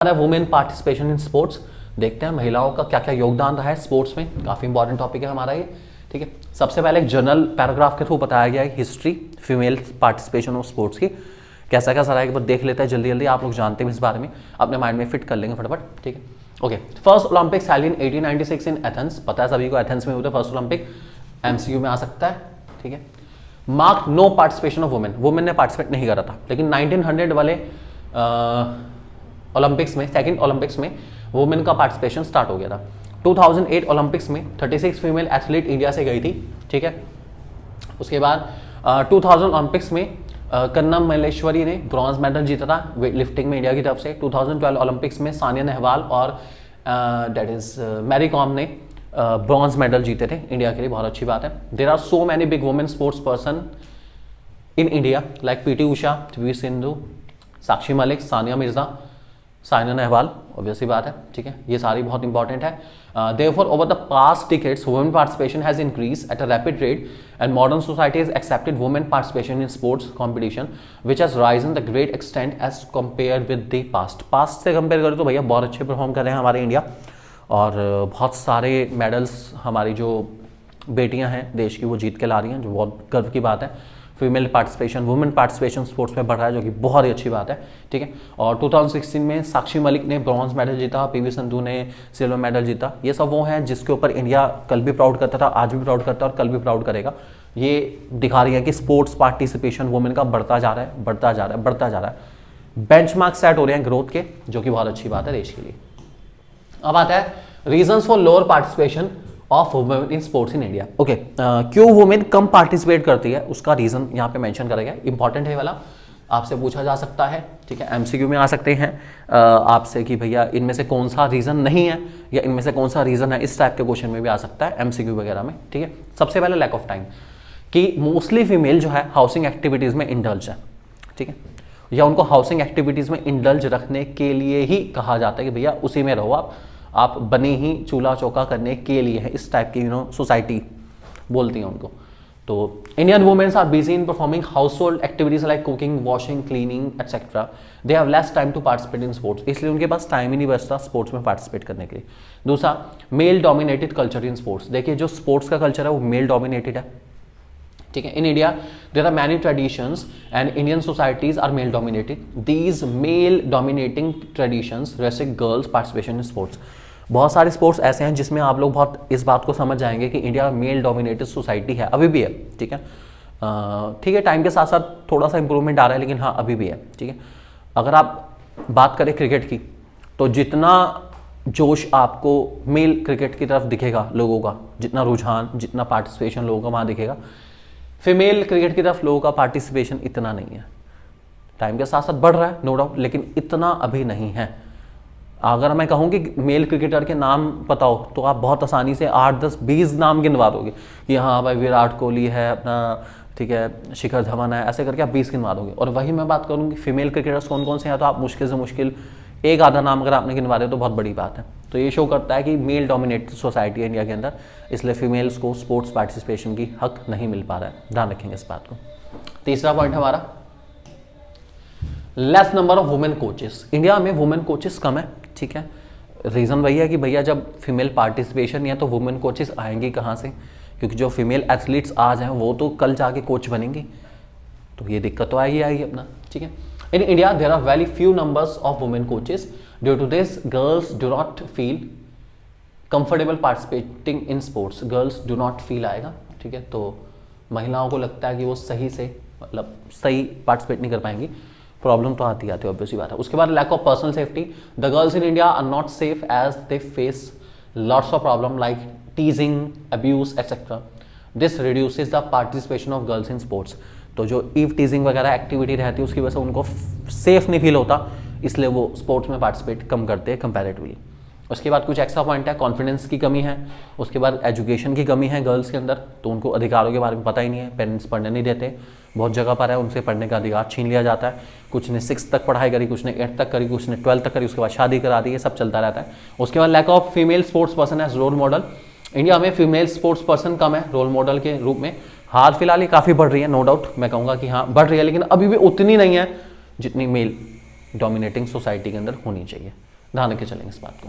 है women participation in sports. देखते हैं महिलाओं का क्या क्या योगदान रहा है स्पोर्ट्स में, काफ़ी इंपॉर्टेंट टॉपिक है हमारा ये, ठीक है। सबसे पहले एक जनरल पैराग्राफ के थ्रू बताया गया है history female participation of sports की, कैसा कैसा रहा है, एक बार देख लेते हैं जल्दी जल्दी, आप लोग जानते हैं इस बारे में, अपने माइंड में फिट कर लेंगे फटाफट, ठीक है। Okay, first Olympics held in 1896 in Athens, पता है सभी को एथेंस में हुआ था फर्स्ट ओलंपिक, एमसीयू में आ सकता है, ठीक है। Mark no participation of women, women ने पार्टिसिपेट नहीं करा था, लेकिन 1900 वाले ओलंपिक्स में, सेकंड ओलंपिक्स में वुमेन का पार्टिसिपेशन स्टार्ट हो गया था। 2008 ओलंपिक्स में 36 फीमेल एथलीट इंडिया से गई थी, ठीक है। उसके बाद 2000 ओलंपिक्स में कन्नम मल्लेश्वरी ने ब्रॉन्ज मेडल जीता था वेट लिफ्टिंग में इंडिया की तरफ से। 2012 ओलंपिक्स में सानिया नेहवाल और दैट इज मैरी कॉम ने ब्रॉन्ज मेडल जीते थे इंडिया के लिए, बहुत अच्छी बात है। There are so many big women sports person in India like PT Usha, P Sindhu, Sakshi Malik, Sania Mirza, Saina Nehwal, obviously बात है, ठीक है। ये सारी बहुत इंपॉर्टेंट है। Therefore, over the past decades, women participation has increased at a rapid rate, and modern society has accepted women participation in sports competition, which has risen the great extent as compared with the past. Past से compare करें तो भैया बहुत अच्छे perform कर रहे हैं हमारे इंडिया, और बहुत सारे मेडल्स हमारी जो बेटियां हैं देश की वो जीत के ला रही हैं, जो बहुत गर्व की बात है। Female participation, women participation sports में बढ़ रहा है, जो कि बहुत ही अच्छी बात है, ठीक है। और 2016 में साक्षी मलिक ने ब्रॉन्ज मेडल जीता, पीवी संधू ने सिल्वर मेडल जीता। ये सब वो हैं जिसके ऊपर इंडिया कल भी प्राउड करता था, आज भी प्राउड करता है और कल भी प्राउड करेगा। ये दिखा रही है कि स्पोर्ट्स पार्टिसिपेशन वुमेन का बढ़ता जा रहा है, बढ़ता जा रहा है, बढ़ता जा रहा है। बेंचमार्क सेट हो रहे हैं ग्रोथ के, जो कि बहुत अच्छी बात है देश के लिए। अब आता है reasons for lower participation of women in sports in India. Okay, क्यों वुमेन कम पार्टिसिपेट करती है उसका रीजन यहाँ पे मेंशन करा गया, इंपॉर्टेंट है वाला, आपसे पूछा जा सकता है, ठीक है। एमसीक्यू में आ सकते हैं आपसे कि भैया इनमें से कौन सा रीजन नहीं है या इनमें से कौन सा रीजन है, इस टाइप के क्वेश्चन में भी आ सकता है एमसीक्यू वगैरह में, ठीक है। सबसे पहले लैक ऑफ टाइम, कि मोस्टली फीमेल जो है हाउसिंग एक्टिविटीज में इंडल्ज है, ठीक है, या उनको हाउसिंग एक्टिविटीज में इंडल्ज रखने के लिए ही कहा जाता है कि भैया उसी में रहो आप बने ही चूल्हा चौका करने के लिए है, इस टाइप की सोसाइटी बोलती है उनको। तो Indian womens are busy in performing household activities like cooking, washing, cleaning etcetera. They have less time to participate in sports, इसलिए उनके पास टाइम ही नहीं बचता स्पोर्ट्स में पार्टिसिपेट करने के लिए। दूसरा, male dominated culture in sports, देखिए जो स्पोर्ट्स का कल्चर है वो मेल डोमिनेटेड है, ठीक है। In India there are many traditions and Indian societies are male dominated. These male dominating traditions restrict girls participation in sports. बहुत सारे स्पोर्ट्स ऐसे हैं जिसमें आप लोग बहुत इस बात को समझ जाएंगे कि इंडिया मेल डोमिनेटेड सोसाइटी है, अभी भी है, ठीक है। ठीक है, टाइम के साथ साथ थोड़ा सा इंप्रूवमेंट आ रहा है, लेकिन हाँ अभी भी है, ठीक है। अगर आप बात करें क्रिकेट की, तो जितना जोश आपको मेल क्रिकेट की तरफ दिखेगा लोगों का, जितना रुझान, जितना पार्टिसिपेशन लोगों का वहाँ दिखेगा, फीमेल क्रिकेट की तरफ लोगों का पार्टिसिपेशन इतना नहीं है। टाइम के साथ साथ बढ़ रहा है नो डाउट, लेकिन इतना अभी नहीं है। अगर मैं कहूँ कि मेल क्रिकेटर के नाम पता हो तो आप बहुत आसानी से 8, 10, 20 नाम गिनवा दोगे कि हाँ भाई विराट कोहली है अपना, ठीक है, शिखर धवन है, ऐसे करके आप 20 गिनवा दोगे। और वही मैं बात करूँ कि फीमेल क्रिकेटर्स कौन कौन से हैं, तो आप मुश्किल से मुश्किल एक आधा नाम अगर आपने गिनवा दे तो बहुत बड़ी बात है। तो ये शो करता है कि मेल डोमिनेटेड सोसाइटी है इंडिया के अंदर, इसलिए फीमेल्स को स्पोर्ट्स पार्टिसिपेशन की हक नहीं मिल पा रहा है, ध्यान रखेंगे इस बात को। तीसरा पॉइंट हमारा, less number of women coaches. India में वुमेन कोचेस कम है, ठीक है। रीज़न वही है कि भैया जब फीमेल पार्टिसिपेशन नहीं है तो वुमेन कोचेस आएंगी कहाँ से, क्योंकि जो फीमेल एथलीट्स आज हैं वो तो कल जाके कोच बनेंगी, तो ये दिक्कत तो आएगी अपना, ठीक है। In India there are very few numbers of women coaches, due to this girls do not feel comfortable participating in sports. Girls do not feel आएगा, ठीक है। तो महिलाओं को लगता है कि वो सही से मतलब सही पार्टिसिपेट नहीं कर पाएंगी, प्रॉब्लम तो आती है ऑब्वियसली बात है। उसके बाद lack of personal safety, the girls in India are not safe as they face lots of problem like teasing, abuse etcetera. This reduces the participation of girls in sports. तो जो eve teasing वगैरह activity रहती है उसकी वजह से उनको safe नहीं फील होता, इसलिए वो स्पोर्ट्स में पार्टिसिपेट कम करते हैं कंपैरेटिवली। उसके बाद कुछ एक्स्ट्रा पॉइंट है, कॉन्फिडेंस की कमी है, उसके बाद एजुकेशन की कमी है गर्ल्स के अंदर, तो उनको अधिकारों के बारे में पता ही नहीं है, पेरेंट्स पढ़ने नहीं देते, बहुत जगह पर है उनसे पढ़ने का अधिकार छीन लिया जाता है। कुछ ने 6 तक पढ़ाई करी, कुछ ने 8 तक करी, कुछ ने 12 तक करी, उसके बाद शादी करा दी, ये सब चलता रहता है। उसके बाद lack of female sports person as role model. India में फीमेल स्पोर्ट्स पर्सन कम है रोल मॉडल के रूप में। हाल फिलहाल ये काफ़ी बढ़ रही है, नो डाउट मैं कहूँगा कि हाँ बढ़ रही है, लेकिन अभी भी उतनी नहीं है जितनी मेल डोमिनेटिंग सोसाइटी के अंदर होनी चाहिए। ध्यान रखे चलेंगे इस बात को।